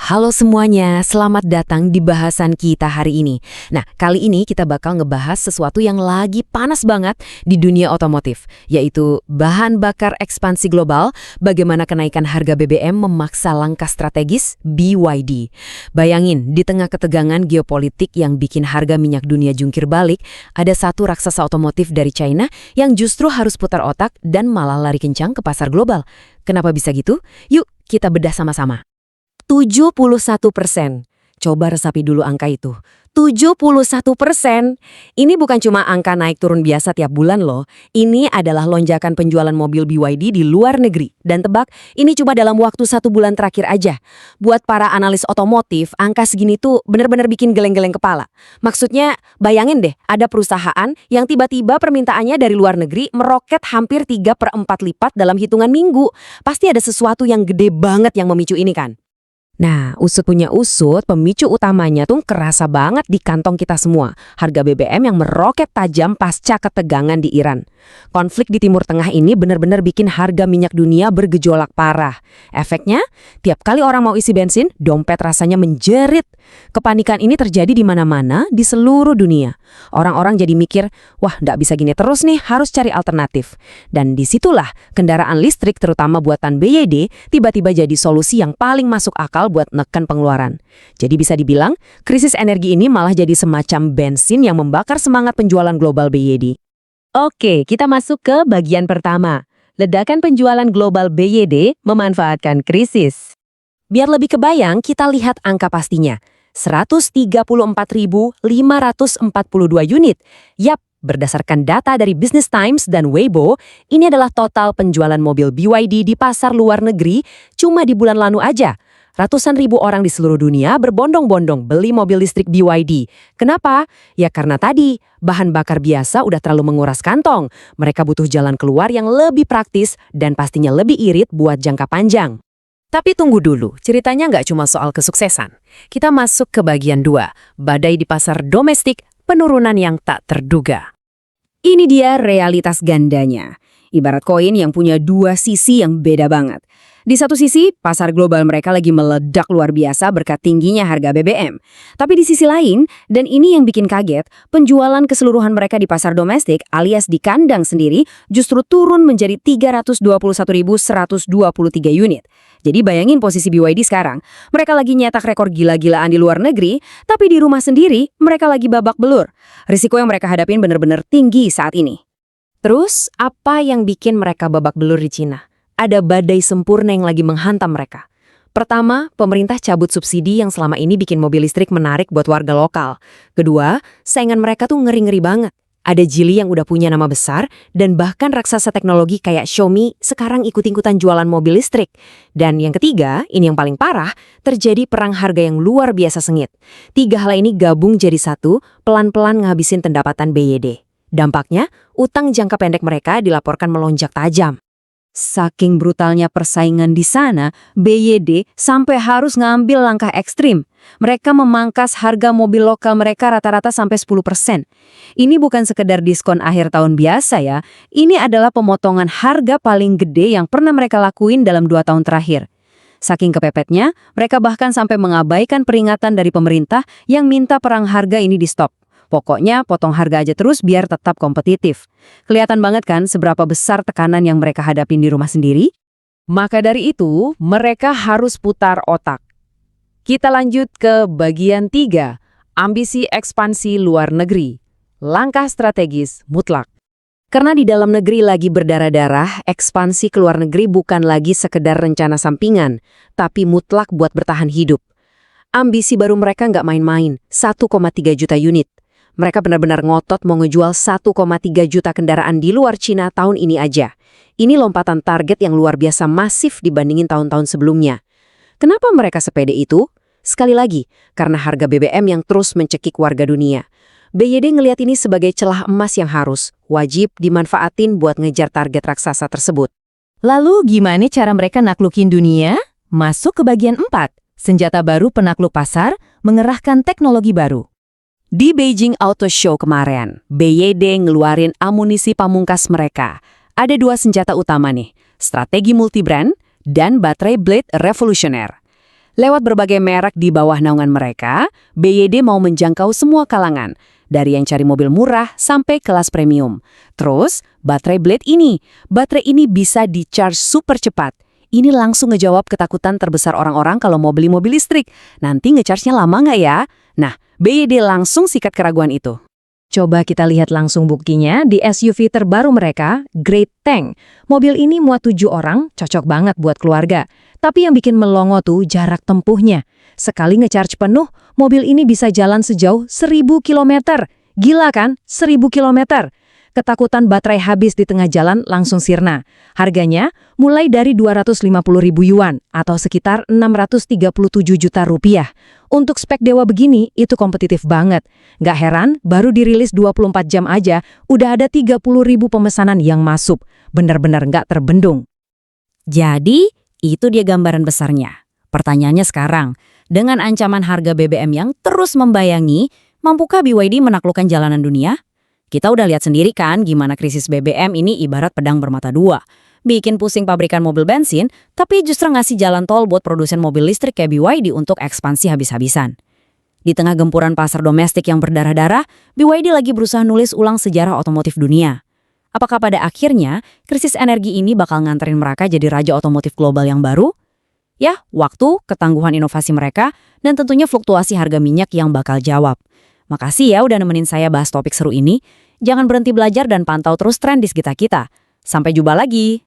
Halo semuanya, selamat datang di bahasan kita hari ini. Nah, kali ini kita bakal ngebahas sesuatu yang lagi panas banget di dunia otomotif, yaitu bahan bakar ekspansi global, bagaimana kenaikan harga BBM memaksa langkah strategis BYD. Bayangin, di tengah ketegangan geopolitik yang bikin harga minyak dunia jungkir balik, ada satu raksasa otomotif dari China yang justru harus putar otak dan malah lari kencang ke pasar global. Kenapa bisa gitu? Yuk, kita bedah sama-sama. 71%. Coba resapi dulu angka itu. 71%. Ini bukan cuma angka naik turun biasa tiap bulan loh. Ini adalah lonjakan penjualan mobil BYD di luar negeri. Dan tebak, ini cuma dalam waktu 1 bulan terakhir aja. Buat para analis otomotif, angka segini tuh bener-bener bikin geleng-geleng kepala. Maksudnya, bayangin deh, ada perusahaan yang tiba-tiba permintaannya dari luar negeri meroket hampir 3/4 lipat dalam hitungan minggu. Pasti ada sesuatu yang gede banget yang memicu ini kan? Nah, usut punya usut, pemicu utamanya tuh kerasa banget di kantong kita semua. Harga BBM yang meroket tajam pasca ketegangan di Iran. Konflik di Timur Tengah ini benar-benar bikin harga minyak dunia bergejolak parah. Efeknya, tiap kali orang mau isi bensin, dompet rasanya menjerit. Kepanikan ini terjadi di mana-mana, di seluruh dunia. Orang-orang jadi mikir, wah nggak bisa gini terus nih, harus cari alternatif. Dan disitulah kendaraan listrik terutama buatan BYD tiba-tiba jadi solusi yang paling masuk akal buat neken pengeluaran. Jadi bisa dibilang, krisis energi ini malah jadi semacam bensin yang membakar semangat penjualan global BYD. Oke, kita masuk ke bagian pertama. Ledakan penjualan global BYD memanfaatkan krisis. Biar lebih kebayang, kita lihat angka pastinya. 134.542 unit. Yap, berdasarkan data dari Business Times dan Weibo, ini adalah total penjualan mobil BYD di pasar luar negeri cuma di bulan lalu aja. Ratusan ribu orang di seluruh dunia berbondong-bondong beli mobil listrik BYD. Kenapa? Ya karena tadi, bahan bakar biasa udah terlalu menguras kantong. Mereka butuh jalan keluar yang lebih praktis dan pastinya lebih irit buat jangka panjang. Tapi tunggu dulu, ceritanya nggak cuma soal kesuksesan. Kita masuk ke bagian 2, badai di pasar domestik, penurunan yang tak terduga. Ini dia realitas gandanya. Ibarat koin yang punya 2 sisi yang beda banget. Di satu sisi, pasar global mereka lagi meledak luar biasa berkat tingginya harga BBM. Tapi di sisi lain, dan ini yang bikin kaget, penjualan keseluruhan mereka di pasar domestik alias di kandang sendiri justru turun menjadi 321.123 unit. Jadi bayangin posisi BYD sekarang. Mereka lagi nyetak rekor gila-gilaan di luar negeri, tapi di rumah sendiri mereka lagi babak belur. Risiko yang mereka hadapin benar-benar tinggi saat ini. Terus, apa yang bikin mereka babak belur di Cina? Ada badai sempurna yang lagi menghantam mereka. Pertama, pemerintah cabut subsidi yang selama ini bikin mobil listrik menarik buat warga lokal. Kedua, saingan mereka tuh ngeri-ngeri banget. Ada Geely yang udah punya nama besar, dan bahkan raksasa teknologi kayak Xiaomi sekarang ikut-ikutan jualan mobil listrik. Dan yang ketiga, ini yang paling parah, terjadi perang harga yang luar biasa sengit. 3 hal ini gabung jadi satu, pelan-pelan ngabisin pendapatan BYD. Dampaknya, utang jangka pendek mereka dilaporkan melonjak tajam. Saking brutalnya persaingan di sana, BYD sampai harus ngambil langkah ekstrim. Mereka memangkas harga mobil lokal mereka rata-rata sampai 10%. Ini bukan sekedar diskon akhir tahun biasa ya, ini adalah pemotongan harga paling gede yang pernah mereka lakuin dalam 2 tahun terakhir. Saking kepepetnya, mereka bahkan sampai mengabaikan peringatan dari pemerintah yang minta perang harga ini di stop. Pokoknya potong harga aja terus biar tetap kompetitif. Kelihatan banget kan seberapa besar tekanan yang mereka hadapin di rumah sendiri? Maka dari itu, mereka harus putar otak. Kita lanjut ke bagian 3, ambisi ekspansi luar negeri. Langkah strategis mutlak. Karena di dalam negeri lagi berdarah-darah, ekspansi ke luar negeri bukan lagi sekedar rencana sampingan, tapi mutlak buat bertahan hidup. Ambisi baru mereka nggak main-main, 1,3 juta unit. Mereka benar-benar ngotot mau ngejual 1,3 juta kendaraan di luar Cina tahun ini aja. Ini lompatan target yang luar biasa masif dibandingin tahun-tahun sebelumnya. Kenapa mereka sepede itu? Sekali lagi, karena harga BBM yang terus mencekik warga dunia. BYD ngelihat ini sebagai celah emas yang harus, wajib dimanfaatin buat ngejar target raksasa tersebut. Lalu gimana cara mereka naklukin dunia? Masuk ke bagian 4, senjata baru penakluk pasar, mengerahkan teknologi baru. Di Beijing Auto Show kemarin, BYD ngeluarin amunisi pamungkas mereka. Ada 2 senjata utama nih, strategi multibrand dan baterai blade revolusioner. Lewat berbagai merek di bawah naungan mereka, BYD mau menjangkau semua kalangan, dari yang cari mobil murah sampai kelas premium. Terus, baterai Blade ini bisa di-charge super cepat. Ini langsung ngejawab ketakutan terbesar orang-orang kalau mau beli mobil listrik. Nanti nge-charge-nya lama nggak ya? Nah, BYD langsung sikat keraguan itu. Coba kita lihat langsung buktinya di SUV terbaru mereka, Great Tank. Mobil ini muat 7 orang, cocok banget buat keluarga. Tapi yang bikin melongo tuh jarak tempuhnya. Sekali nge-charge penuh, mobil ini bisa jalan sejauh 1000 km. Gila kan? 1000 km. Ketakutan baterai habis di tengah jalan langsung sirna. Harganya mulai dari 250.000 yuan atau sekitar 637 juta rupiah. Untuk spek dewa begini, itu kompetitif banget. Nggak heran, baru dirilis 24 jam aja, udah ada 30.000 pemesanan yang masuk. Benar-benar nggak terbendung. Jadi, itu dia gambaran besarnya. Pertanyaannya sekarang, dengan ancaman harga BBM yang terus membayangi, mampukah BYD menaklukkan jalanan dunia? Kita udah lihat sendiri kan gimana krisis BBM ini ibarat pedang bermata dua. Bikin pusing pabrikan mobil bensin, tapi justru ngasih jalan tol buat produsen mobil listrik kayak BYD untuk ekspansi habis-habisan. Di tengah gempuran pasar domestik yang berdarah-darah, BYD lagi berusaha nulis ulang sejarah otomotif dunia. Apakah pada akhirnya krisis energi ini bakal nganterin mereka jadi raja otomotif global yang baru? Ya, waktu, ketangguhan inovasi mereka, dan tentunya fluktuasi harga minyak yang bakal jawab. Makasih ya udah nemenin saya bahas topik seru ini. Jangan berhenti belajar dan pantau terus tren di sekitar kita. Sampai jumpa lagi.